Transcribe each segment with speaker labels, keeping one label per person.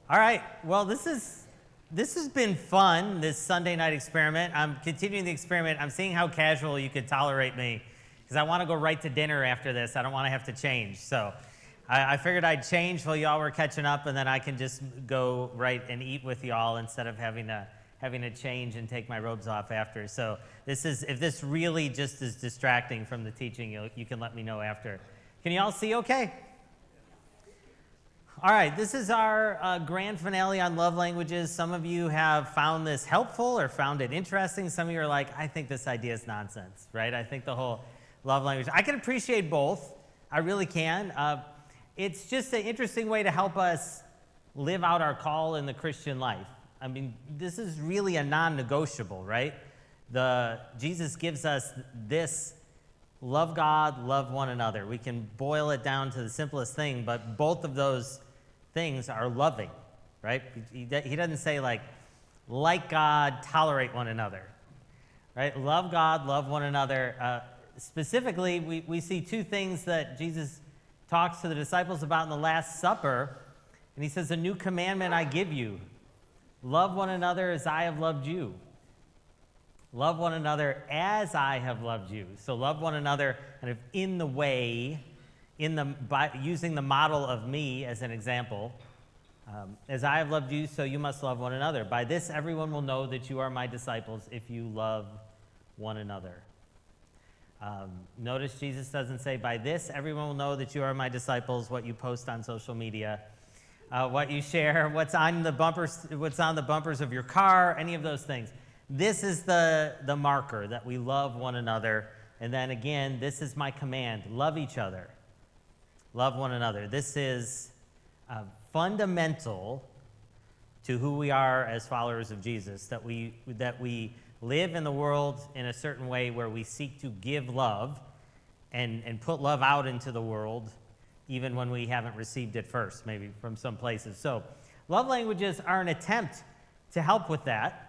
Speaker 1: All right. Well, this has been fun, this Sunday night experiment. I'm continuing the experiment. I'm seeing how casual you could tolerate me because I want to go right to dinner after this. I don't want to have to change. So I figured I'd change while y'all were catching up, and then I can just go right and eat with y'all instead of having to change and take my robes off after. So if this really just is distracting from the teaching, you can let me know after. Can you all see okay? All right, this is our grand finale on love languages. Some of you have found this helpful or found it interesting. Some of you are like, I think this idea is nonsense, right? I think the whole love language. I can appreciate both. I really can. It's just an interesting way to help us live out our call in the Christian life. I mean, this is really a non-negotiable, right? Jesus gives us this: love God, love one another. We can boil it down to the simplest thing, but both of those things are loving, right? He doesn't say like God, tolerate one another, right? Love God, love one another. Specifically, we see two things that Jesus talks to the disciples about in the Last Supper, and he says, "A new commandment I give you, love one another as I have loved you." Love one another as I have loved you. So love one another kind of in the way, by using the model of me as an example. As I have loved you, so you must love one another. By this, everyone will know that you are my disciples if you love one another. Notice Jesus doesn't say, by this, everyone will know that you are my disciples, what you post on social media, what you share, what's on the bumpers of your car, any of those things. This is the marker that we love one another. And then again, this is my command: love each other. Love one another. This is fundamental to who we are as followers of Jesus, that we live in the world in a certain way where we seek to give love and put love out into the world, even when we haven't received it first, maybe from some places. So love languages are an attempt to help with that.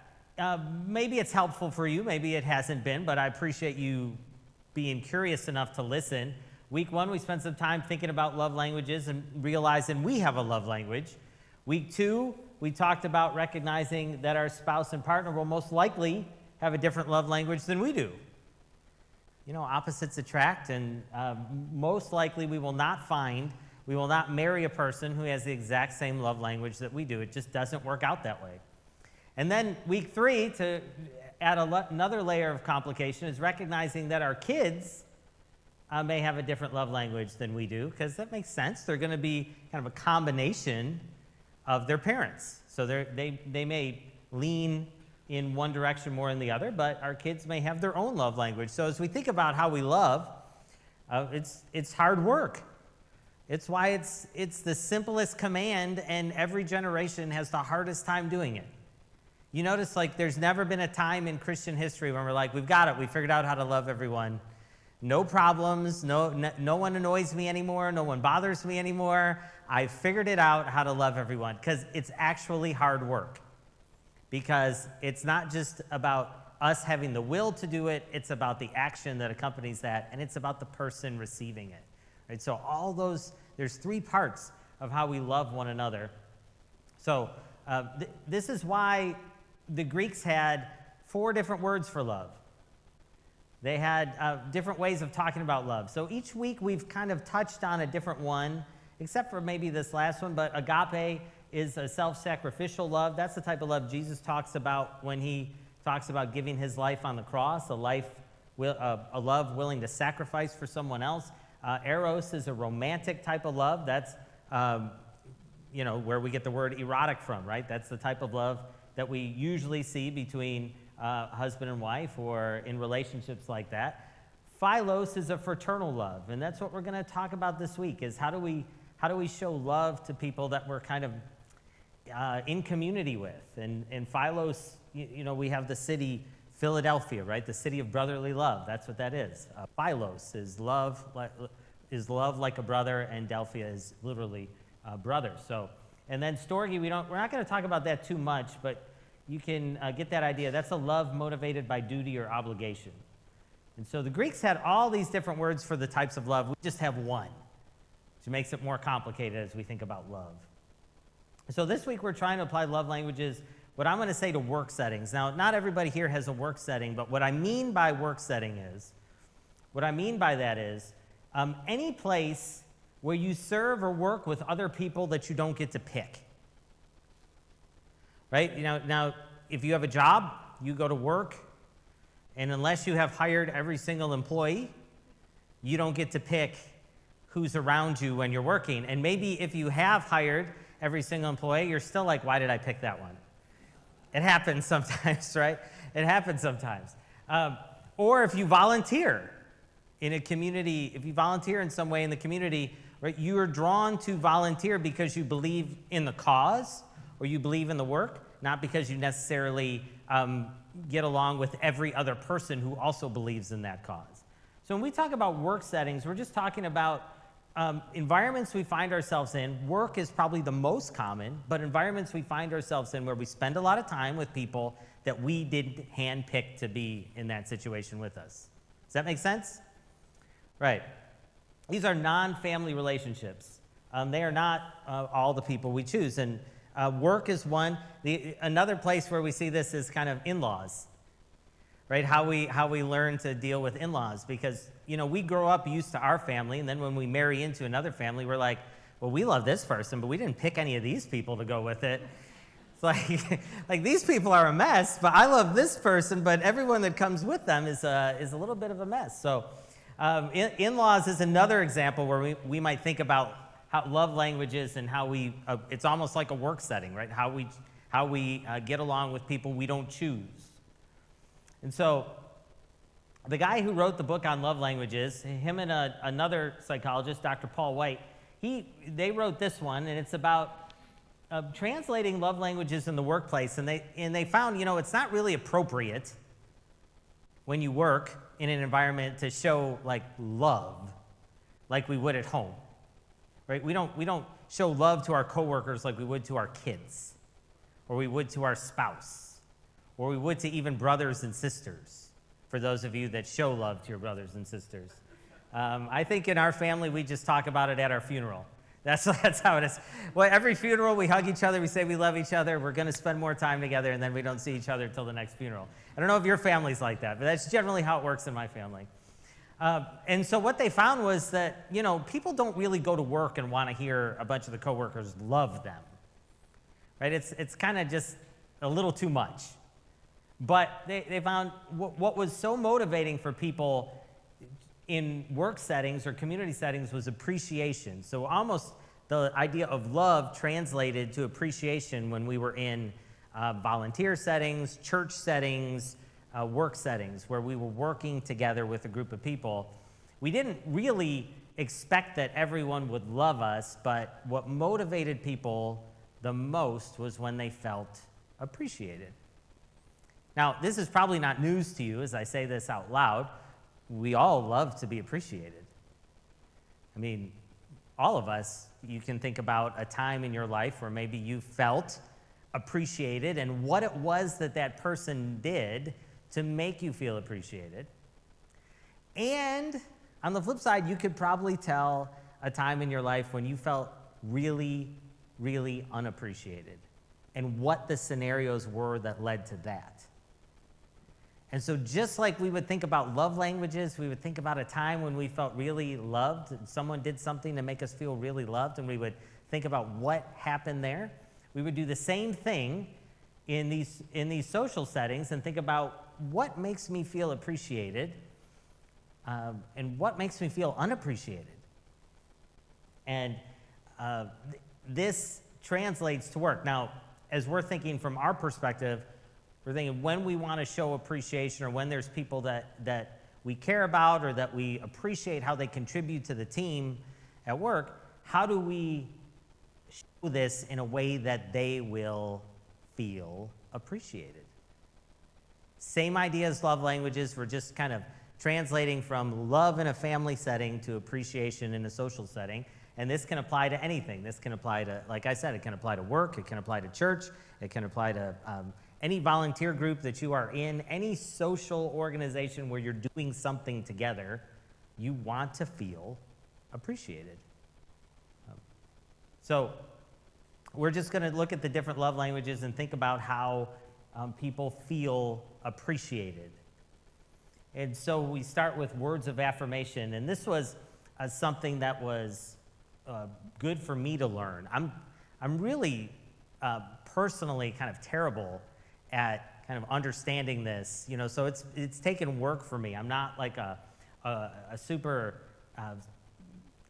Speaker 1: Maybe it's helpful for you, maybe it hasn't been, but I appreciate you being curious enough to listen. Week 1, we spent some time thinking about love languages and realizing we have a love language. Week 2, we talked about recognizing that our spouse and partner will most likely have a different love language than we do. You know, opposites attract, and most likely we will not marry a person who has the exact same love language that we do. It just doesn't work out that way. And then week 3, to add another layer of complication, is recognizing that our kids may have a different love language than we do, because that makes sense. They're going to be kind of a combination of their parents. So they may lean in one direction more than the other, but our kids may have their own love language. So as we think about how we love, it's hard work. It's why it's the simplest command, and every generation has the hardest time doing it. You notice, like, there's never been a time in Christian history when we're like, we've got it, we figured out how to love everyone. No problems, no one annoys me anymore, no one bothers me anymore. I figured it out how to love everyone, because it's actually hard work. Because it's not just about us having the will to do it, it's about the action that accompanies that, and it's about the person receiving it. Right? So there's 3 parts of how we love one another. So this is why the Greeks had 4 different words for love. They had different ways of talking about love. So each week we've kind of touched on a different one, except for maybe this last one, but agape is a self-sacrificial love. That's the type of love Jesus talks about when he talks about giving his life on the cross, a love willing to sacrifice for someone else. Eros is a romantic type of love. That's where we get the word erotic from, right? That's the type of love that we usually see between husband and wife, or in relationships like that. Philos is a fraternal love, and that's what we're going to talk about this week, is how do we show love to people that we're kind of in community with. And Philos, we have the city Philadelphia, right? The city of brotherly love. That's what that is. Philos is love like a brother, and Delphia is literally brother. So, and then storge, we're not going to talk about that too much, but you can get that idea. That's a love motivated by duty or obligation. And so the Greeks had all these different words for the types of love. We just have one, which makes it more complicated as we think about love. So this week we're trying to apply love languages, what I'm going to say, to work settings. Now, not everybody here has a work setting, but what I mean by work setting is, any place where you serve or work with other people that you don't get to pick. Right? Now, if you have a job, you go to work, and unless you have hired every single employee, you don't get to pick who's around you when you're working. And maybe if you have hired every single employee, you're still like, why did I pick that one? It happens sometimes, right? It happens sometimes. Or if you volunteer in a community, if you volunteer in some way in the community, right, you are drawn to volunteer because you believe in the cause or you believe in the work, not because you necessarily get along with every other person who also believes in that cause. So when we talk about work settings, we're just talking about environments we find ourselves in. Work is probably the most common, but environments we find ourselves in where we spend a lot of time with people that we didn't handpick to be in that situation with us. Does that make sense? Right. These are non-family relationships. They are not all the people we choose. And work is one. Another place where we see this is kind of in-laws, right? How we learn to deal with in-laws, because we grow up used to our family, and then when we marry into another family, we're like, well, we love this person, but we didn't pick any of these people to go with it. It's like these people are a mess, but I love this person, but everyone that comes with them is a little bit of a mess. So in-laws is another example where we might think about how love languages and how it's almost like a work setting, right? How we get along with people we don't choose. And so the guy who wrote the book on love languages, him and another psychologist, Dr. Paul White, they wrote this one, and it's about translating love languages in the workplace. And they found, it's not really appropriate when you work in an environment to show like love like we would at home. Right? We don't show love to our coworkers like we would to our kids, or we would to our spouse, or we would to even brothers and sisters, for those of you that show love to your brothers and sisters. I think in our family, we just talk about it at our funeral. That's how it is. Well, every funeral, we hug each other, we say we love each other, we're going to spend more time together, and then we don't see each other until the next funeral. I don't know if your family's like that, but that's generally how it works in my family. And so what they found was that, people don't really go to work and want to hear a bunch of the coworkers love them, right? It's kind of just a little too much. But they found what was so motivating for people in work settings or community settings was appreciation. So almost the idea of love translated to appreciation when we were in volunteer settings, church settings, work settings, where we were working together with a group of people. We didn't really expect that everyone would love us, but what motivated people the most was when they felt appreciated. Now, this is probably not news to you as I say this out loud. We all love to be appreciated. I mean, all of us, you can think about a time in your life where maybe you felt appreciated and what it was that person did to make you feel appreciated. And on the flip side, you could probably tell a time in your life when you felt really, really unappreciated and what the scenarios were that led to that. And so just like we would think about love languages, we would think about a time when we felt really loved, and someone did something to make us feel really loved, and we would think about what happened there. We would do the same thing in these social settings and think about what makes me feel appreciated and what makes me feel unappreciated. And this translates to work. Now, as we're thinking from our perspective, we're thinking when we want to show appreciation or when there's people that we care about or that we appreciate how they contribute to the team at work, how do we show this in a way that they will feel appreciated? Same idea as love languages. We're just kind of translating from love in a family setting to appreciation in a social setting. And this can apply to anything. This can apply to, like I said, it can apply to work. It can apply to church. It can apply to any volunteer group that you are in, any social organization where you're doing something together. You want to feel appreciated. So we're just going to look at the different love languages and think about how people feel appreciated. And so we start with words of affirmation, and this was something that was good for me to learn. I'm really personally kind of terrible at kind of understanding this, so it's taken work for me. I'm not like a super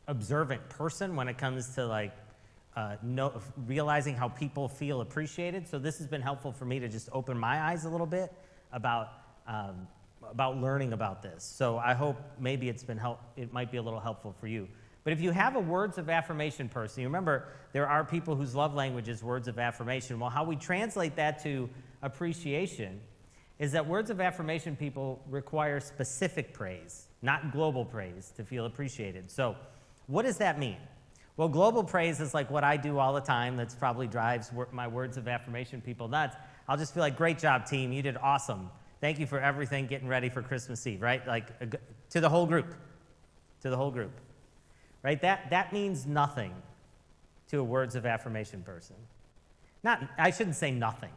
Speaker 1: observant person when it comes to realizing how people feel appreciated. So this has been helpful for me to just open my eyes a little bit about learning about this. So I hope maybe it might be a little helpful for you. But if you have a words of affirmation person, you remember there are people whose love language is words of affirmation. Well, how we translate that to appreciation is that words of affirmation people require specific praise, not global praise, to feel appreciated. So what does that mean? Well, global praise is like what I do all the time. That's probably drives my words of affirmation people nuts. I'll just feel like, great job, team. You did awesome. Thank you for everything, getting ready for Christmas Eve, right? To the whole group. To the whole group. Right? That means nothing to a words of affirmation person. I shouldn't say nothing.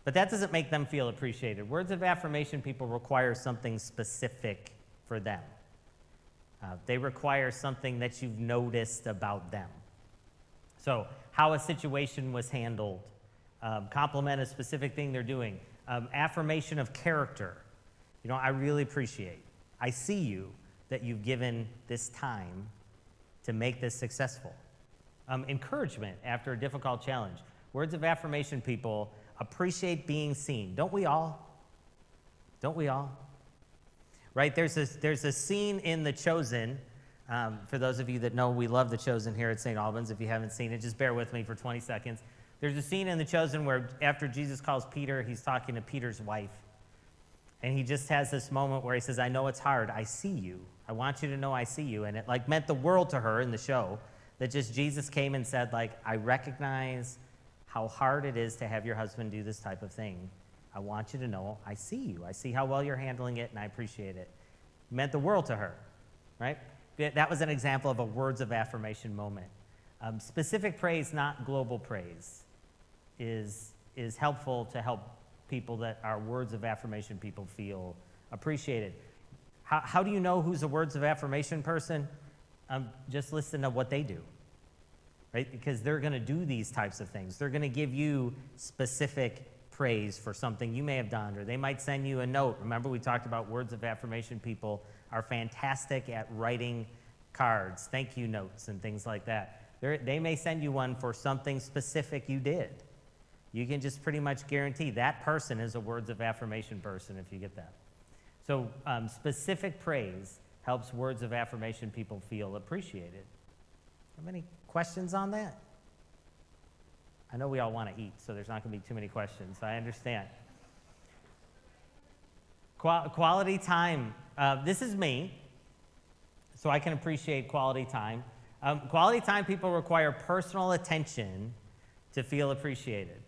Speaker 1: But that doesn't make them feel appreciated. Words of affirmation people require something specific for them. They require something that you've noticed about them. So how a situation was handled, compliment a specific thing they're doing, affirmation of character. I really appreciate. I see you, that you've given this time to make this successful. Encouragement after a difficult challenge. Words of affirmation people appreciate being seen. Don't we all? Don't we all? Right? There's a scene in The Chosen. For those of you that know, we love The Chosen here at St. Albans. If you haven't seen it, just bear with me for 20 seconds. There's a scene in The Chosen where after Jesus calls Peter, he's talking to Peter's wife. And he just has this moment where he says, I know it's hard. I see you. I want you to know I see you. And it meant the world to her in the show that just Jesus came and said, I recognize how hard it is to have your husband do this type of thing. I want you to know I see you. I see how well you're handling it, and I appreciate it. It meant the world to her, right? That was an example of a words of affirmation moment. Specific praise, not global praise, is helpful to help people that are words of affirmation people feel appreciated. How do you know who's a words of affirmation person? Just listen to what they do, right? Because they're going to do these types of things. They're going to give you specific praise for something you may have done, or they might send you a note. Remember, we talked about words of affirmation people are fantastic at writing cards, thank you notes, and things like that. They may send you one for something specific you did. You can just pretty much guarantee that person is a words of affirmation person if you get that. So specific praise helps words of affirmation people feel appreciated. Have any questions on that? I know we all want to eat, so there's not going to be too many questions. I understand. Quality time. This is me, so I can appreciate quality time. Quality time people require personal attention to feel appreciated.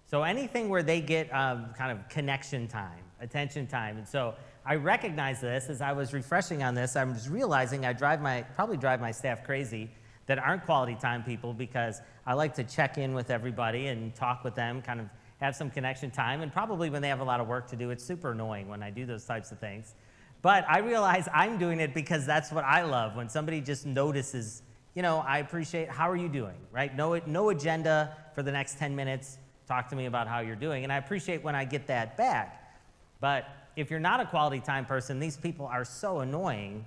Speaker 1: So anything where they get kind of connection time, attention time. And so I recognize this as I was refreshing on this. I was realizing I probably drive my staff crazy that aren't quality time people, because I like to check in with everybody and talk with them, kind of have some connection time. And probably when they have a lot of work to do, it's super annoying when I do those types of things. But I realize I'm doing it because that's what I love. When somebody just notices, I appreciate, how are you doing, right? No agenda for the next 10 minutes. Talk to me about how you're doing. And I appreciate when I get that back. But if you're not a quality time person, these people are so annoying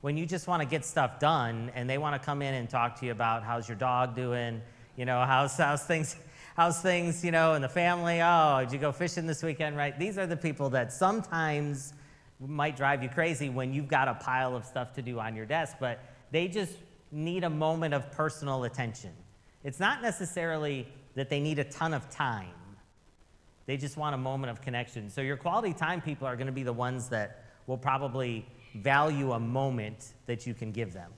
Speaker 1: when you just want to get stuff done and they want to come in and talk to you about how's your dog doing, how's things, in the family. Oh, did you go fishing this weekend, right? These are the people that sometimes might drive you crazy when you've got a pile of stuff to do on your desk, but they just need a moment of personal attention. It's not necessarily that they need a ton of time. They just want a moment of connection. So your quality time people are going to be the ones that will probably value a moment that you can give them,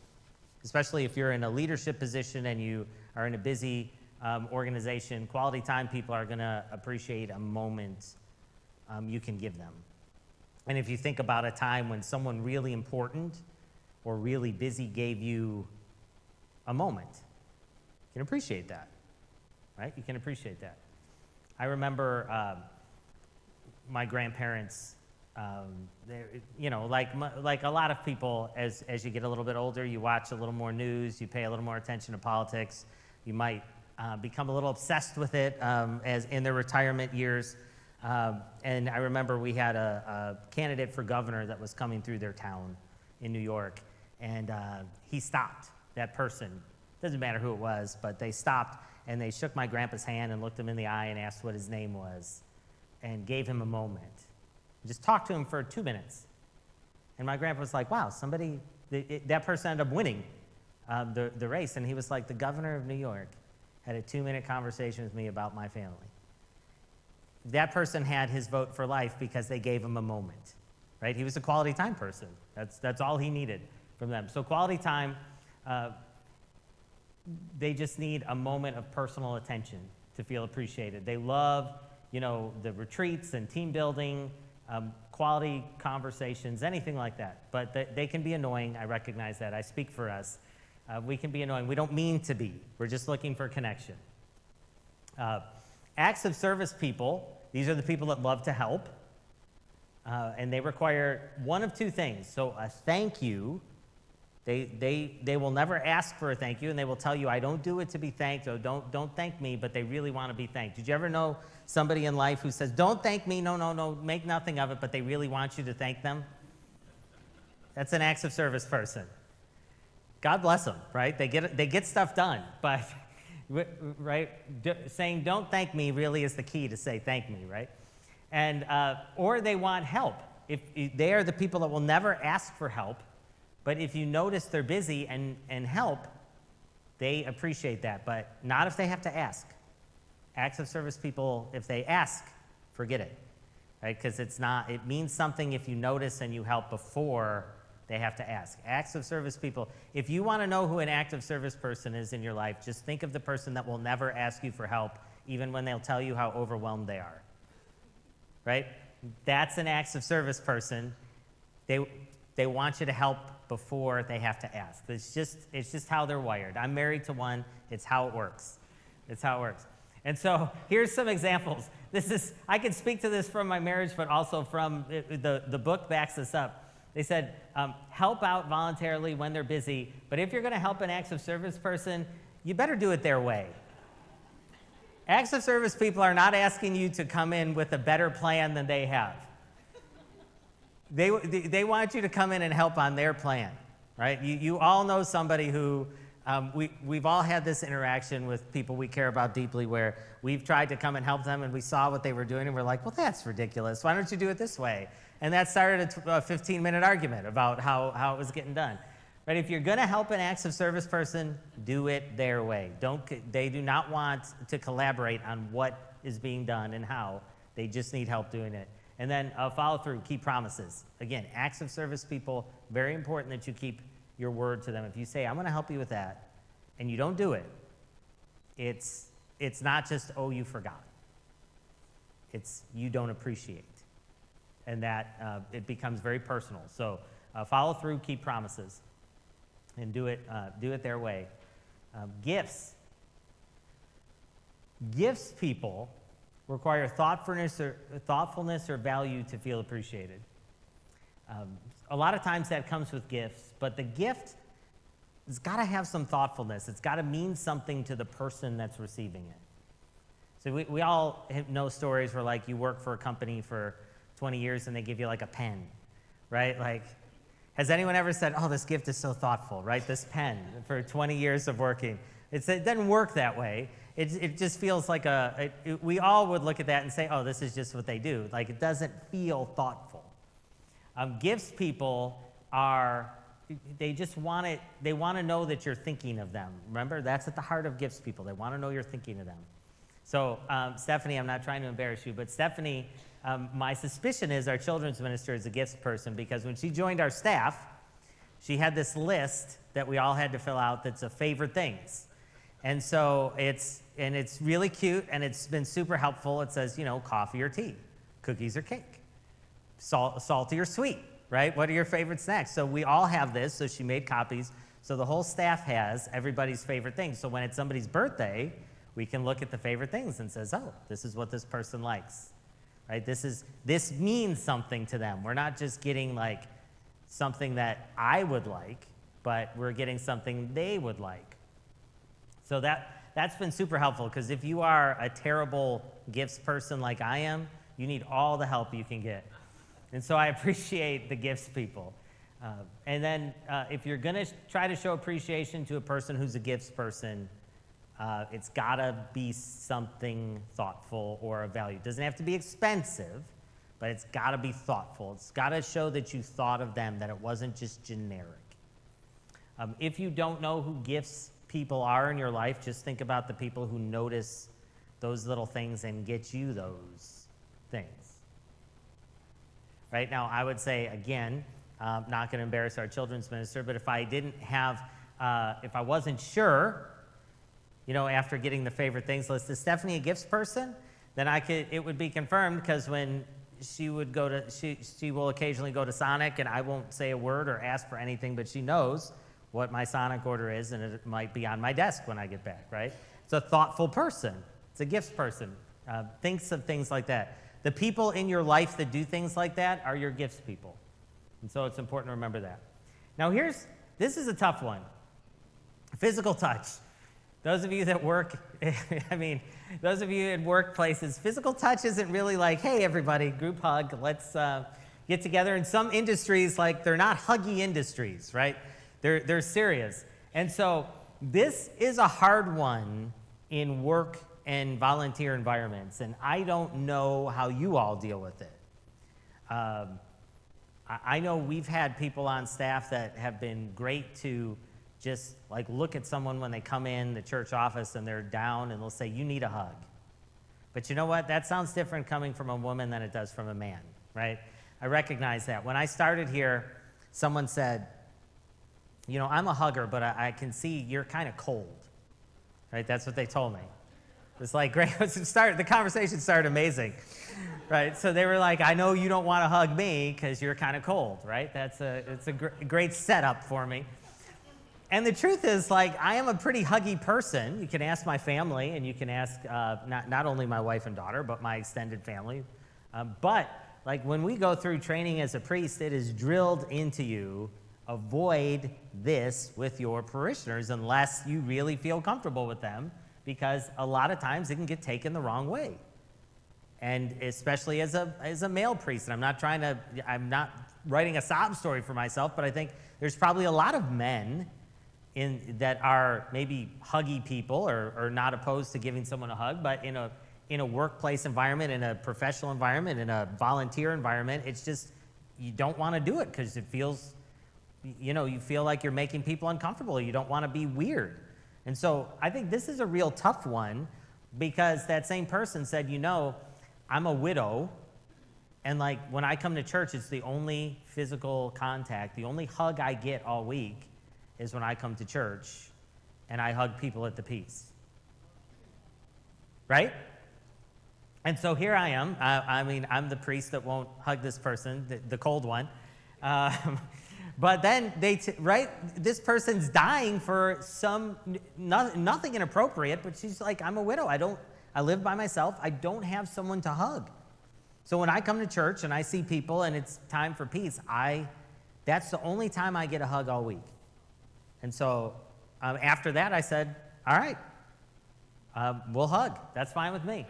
Speaker 1: especially if you're in a leadership position and you are in a busy organization. Quality time people are going to appreciate a moment you can give them. And if you think about a time when someone really important or really busy gave you a moment, can appreciate that, right? You can appreciate that. I remember my grandparents, like a lot of people, as you get a little bit older, you watch a little more news, you pay a little more attention to politics, you might become a little obsessed with it as in their retirement years. And I remember we had a candidate for governor that was coming through their town in New York, and he stopped that person. Doesn't matter who it was, but they stopped and they shook my grandpa's hand and looked him in the eye and asked what his name was and gave him a moment. Just talked to him for 2 minutes. And my grandpa was like, wow, that person ended up winning the race. And he was like, the governor of New York had a 2-minute conversation with me about my family. That person had his vote for life because they gave him a moment, right? He was a quality time person. That's all he needed from them. So quality time, they just need a moment of personal attention to feel appreciated. They love, the retreats and team building, quality conversations, anything like that. But they can be annoying. I recognize that. I speak for us. We can be annoying. We don't mean to be. We're just looking for connection. Acts of service people, these are the people that love to help. And they require one of two things. So a thank you. They will never ask for a thank you, and they will tell you, I don't do it to be thanked, or don't thank me, but they really want to be thanked. Did you ever know somebody in life who says, don't thank me, no, make nothing of it, but they really want you to thank them? That's an acts of service person. God bless them, right? They get stuff done, but right, saying don't thank me really is the key to say thank me, right? And or they want help. If they are the people that will never ask for help, but if you notice they're busy and help, they appreciate that, but not if they have to ask. Acts of service people, if they ask, forget it, right? Because it means something if you notice and you help before they have to ask. Acts of service people, if you want to know who an active service person is in your life, just think of the person that will never ask you for help, even when they'll tell you how overwhelmed they are, right? That's an acts of service person. They want you to help before they have to ask. It's just how they're wired. I'm married to one. It's how it works. It's how it works. And so here's some examples. I can speak to this from my marriage, but also from the book backs this up. They said, help out voluntarily when they're busy, but if you're going to help an acts of service person, you better do it their way. Acts of service people are not asking you to come in with a better plan than they have. They want you to come in and help on their plan, right? You all know somebody who, we've all had this interaction with people we care about deeply where we've tried to come and help them and we saw what they were doing and we're like, well, that's ridiculous. Why don't you do it this way? And that started a 15-minute argument about how it was getting done. Right? If you're going to help an acts of service person, do it their way. They do not want to collaborate on what is being done and how. They just need help doing it. And then follow through, keep promises. Again, acts of service people, very important that you keep your word to them. If you say, I'm going to help you with that, and you don't do it, it's not just, oh, you forgot. It's you don't appreciate. And that it becomes very personal. So follow through, keep promises, and do it their way. Gifts. Gifts people require thoughtfulness or value to feel appreciated. A lot of times that comes with gifts, but the gift has got to have some thoughtfulness. It's got to mean something to the person that's receiving it. So we all know stories where, like, you work for a company for 20 years and they give you, like, a pen, right? Like, has anyone ever said, oh, this gift is so thoughtful, right? This pen for 20 years of working. It doesn't work that way. It just feels like we all would look at that and say, oh, this is just what they do. Like, it doesn't feel thoughtful. Gifts people they want to know that you're thinking of them. Remember, that's at the heart of gifts people. They want to know you're thinking of them. So, Stephanie, I'm not trying to embarrass you, but Stephanie, my suspicion is our children's minister is a gifts person because when she joined our staff, she had this list that we all had to fill out that's of favorite things. And so it's really cute, and it's been super helpful. It says, coffee or tea, cookies or cake, salty or sweet, right? What are your favorite snacks? So we all have this, so she made copies So the whole staff has everybody's favorite things. So when it's somebody's birthday, we can look at the favorite things and says, oh, this is what this person likes, right? This means something to them. We're not just getting like something that I would like, but we're getting something they would like. So that's been super helpful, because if you are a terrible gifts person like I am, you need all the help you can get. And so I appreciate the gifts people. And then if you're going to try to show appreciation to a person who's a gifts person, it's got to be something thoughtful or of value. It doesn't have to be expensive, but it's got to be thoughtful. It's got to show that you thought of them, that it wasn't just generic. If you don't know who gifts people are in your life, just think about the people who notice those little things and get you those things. Right now, I would say, again, not going to embarrass our children's minister, but if I didn't have, if I wasn't sure, after getting the favorite things list, is Stephanie a gifts person? Then it would be confirmed, because when she would go to, she will occasionally go to Sonic, and I won't say a word or ask for anything, but she knows what my Sonic order is, and it might be on my desk when I get back, right? It's a thoughtful person. It's a gifts person. Thinks of things like that. The people in your life that do things like that are your gifts people. And so it's important to remember that. Now this is a tough one. Physical touch. Those of you that work, those of you in workplaces, physical touch isn't really like, hey, everybody, group hug, let's get together. In some industries, like, they're not huggy industries, right? They're serious. And so this is a hard one in work and volunteer environments, and I don't know how you all deal with it. I know we've had people on staff that have been great to just like look at someone when they come in the church office and they're down, and they'll say, you need a hug. But you know what? That sounds different coming from a woman than it does from a man, right? I recognize that. When I started here, someone said, I'm a hugger, but I can see you're kind of cold, right? That's what they told me. It's like, great, the conversation started amazing, right? So they were like, I know you don't want to hug me because you're kind of cold, right? It's a great setup for me. And the truth is, like, I am a pretty huggy person. You can ask my family, and you can ask not only my wife and daughter, but my extended family. But like, when we go through training as a priest, it is drilled into you, avoid this with your parishioners unless you really feel comfortable with them, because a lot of times it can get taken the wrong way. And especially as a male priest, and I'm not writing a sob story for myself, but I think there's probably a lot of men that are maybe huggy people or not opposed to giving someone a hug, but in a workplace environment, in a professional environment, in a volunteer environment, it's just, you don't want to do it because it feels, you feel like you're making people uncomfortable. You don't want to be weird. And so I think this is a real tough one, because that same person said, I'm a widow, and like, when I come to church, it's the only physical contact, the only hug I get all week is when I come to church and I hug people at the peace. Right? And so here I am. I'm the priest that won't hug this person, the cold one. But then this person's dying for nothing inappropriate, but she's like, I'm a widow. I live by myself. I don't have someone to hug. So when I come to church and I see people and it's time for peace, that's the only time I get a hug all week. And so after that, I said, all right, we'll hug. That's fine with me.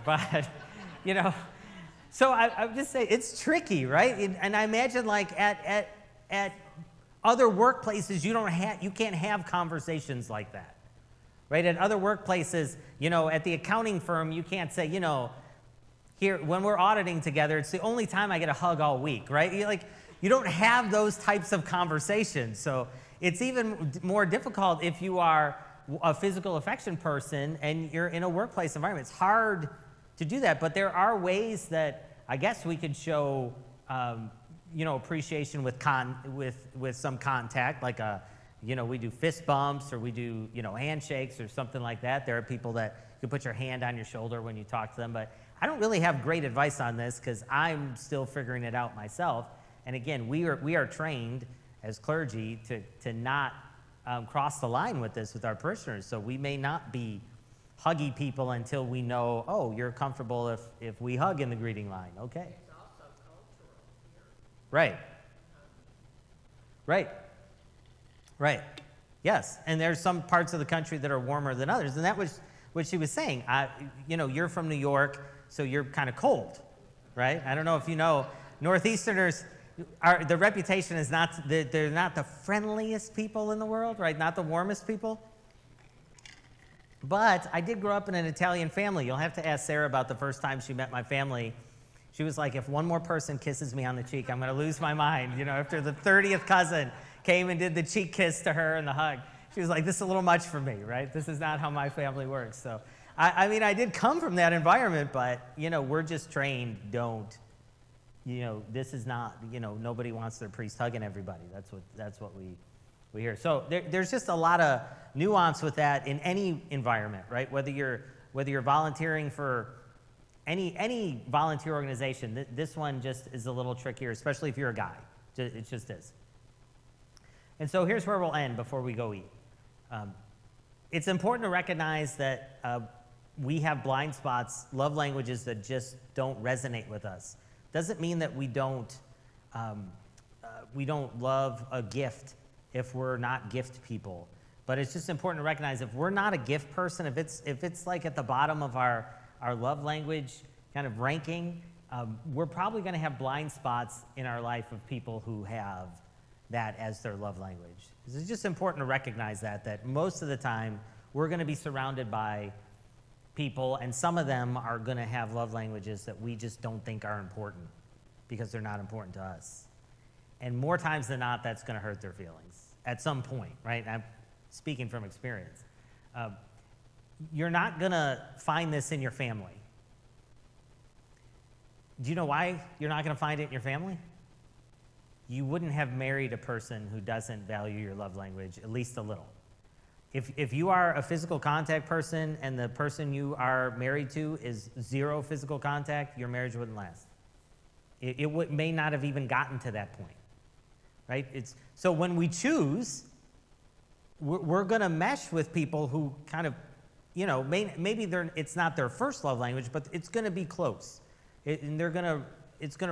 Speaker 1: But, so I would just say it's tricky, right? And I imagine, like, at other workplaces, you can't have conversations like that, right? At other workplaces, at the accounting firm, you can't say, here, when we're auditing together, it's the only time I get a hug all week, right? You don't have those types of conversations. So it's even more difficult if you are a physical affection person and you're in a workplace environment. It's hard to do that, but there are ways that I guess we could show, appreciation with some contact, like we do fist bumps, or we do, handshakes or something like that. There are people that you put your hand on your shoulder when you talk to them, but I don't really have great advice on this because I'm still figuring it out myself. And again, we are trained as clergy to not cross the line with this with our parishioners. So we may not be huggy people until we know, oh, you're comfortable if we hug in the greeting line. Okay.
Speaker 2: It's also cultural here.
Speaker 1: Right. Right. Right. Yes. And there's some parts of the country that are warmer than others. And that was what she was saying. You're from New York, so you're kind of cold, right? I don't know if you know, Northeasterners, the reputation is they're not the friendliest people in the world, right? Not the warmest people. But I did grow up in an Italian family. You'll have to ask Sarah about the first time she met my family. She was like, if one more person kisses me on the cheek, I'm going to lose my mind. After the 30th cousin came and did the cheek kiss to her and the hug, she was like, this is a little much for me, right? This is not how my family works. So, I did come from that environment, but, we're just trained, this is not, nobody wants their priest hugging everybody. That's what we hear. So there's just a lot of nuance with that in any environment, right? Whether you're volunteering for any volunteer organization, this one just is a little trickier, especially if you're a guy. It just is. And so here's where we'll end before we go eat. It's important to recognize that we have blind spots, love languages that just don't resonate with us. Doesn't mean that we don't love a gift if we're not gift people. But it's just important to recognize if we're not a gift person, if it's like at the bottom of our love language kind of ranking, we're probably going to have blind spots in our life of people who have that as their love language. It's just important to recognize that most of the time we're going to be surrounded by people, and some of them are going to have love languages that we just don't think are important because they're not important to us. And more times than not, that's going to hurt their feelings at some point, right? I'm speaking from experience. You're not going to find this in your family. Do you know why you're not going to find it in your family? You wouldn't have married a person who doesn't value your love language, at least a little. If you are a physical contact person and the person you are married to is zero physical contact, your marriage wouldn't last. It may not have even gotten to that point, right? So when we choose, we're going to mesh with people who kind of, maybe it's not their first love language, but it's going to be close. It's going to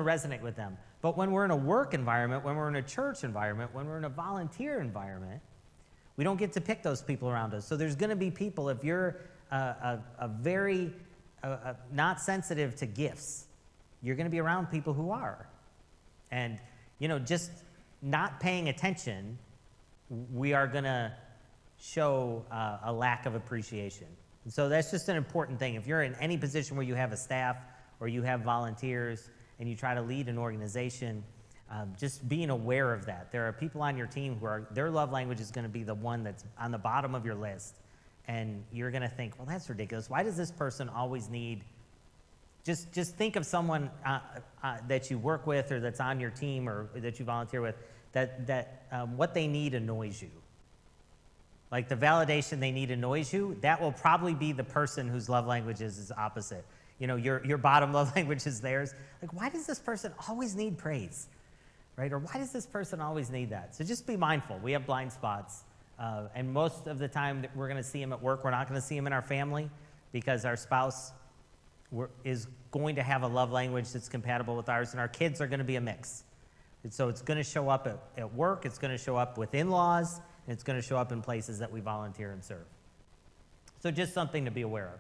Speaker 1: resonate with them. But when we're in a work environment, when we're in a church environment, when we're in a volunteer environment, we don't get to pick those people around us. So there's going to be people, if you're very not sensitive to gifts, you're going to be around people who are. And, just not paying attention, we are going to show a lack of appreciation. And so that's just an important thing. If you're in any position where you have a staff or you have volunteers and you try to lead an organization, just being aware of that. There are people on your team who their love language is going to be the one that's on the bottom of your list. And you're going to think, well, that's ridiculous. Why does this person always need... Just think of someone that you work with or that's on your team or that you volunteer with, that what they need annoys you. Like the validation they need annoys you, that will probably be the person whose love language is opposite. Your bottom love language is theirs. Like, why does this person always need praise? Right? Or why does this person always need that? So just be mindful. We have blind spots. And most of the time we're going to see them at work. We're not going to see them in our family because our spouse is going to have a love language that's compatible with ours, and our kids are going to be a mix. And so it's going to show up at work, it's going to show up with in-laws, and it's going to show up in places that we volunteer and serve. So just something to be aware of.